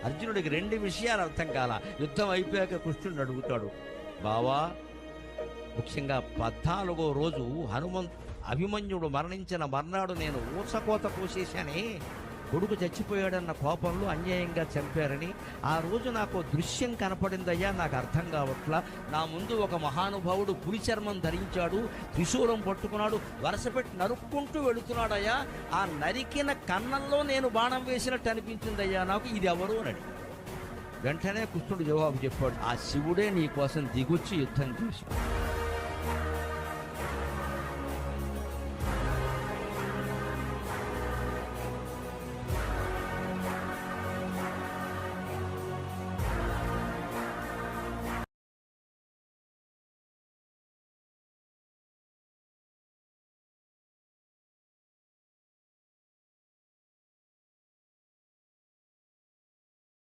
అర్జునుడికి 2 విషయాలు అర్థం కాల. యుద్ధం అయిపోయాక కృష్ణుడిని అడుగుతాడు, బావా, ముఖ్యంగా 14వ రోజు అభిమన్యుడు మరణించిన మర్నాడు నేను ఊసకోత కోసేశానే, కొడుకు చచ్చిపోయాడన్న కోపంలో అన్యాయంగా చంపారని. ఆ రోజు నాకు దృశ్యం కనపడిందయ్యా, నాకు అర్థం కావట్లా. నా ముందు ఒక మహానుభావుడు పులి చర్మం ధరించాడు, త్రిశూలం పట్టుకున్నాడు, వరుసపెట్టి నరుక్కుంటూ వెళుతున్నాడయ్యా. ఆ నరికిన కన్నంలో నేను బాణం వేసినట్టు అనిపించిందయ్యా నాకు, ఇది ఎవరు అని. వెంటనే కృష్ణుడు జవాబు చెప్పాడు, ఆ శివుడే నీ కోసం దిగొచ్చి యుద్ధం చేశాడు.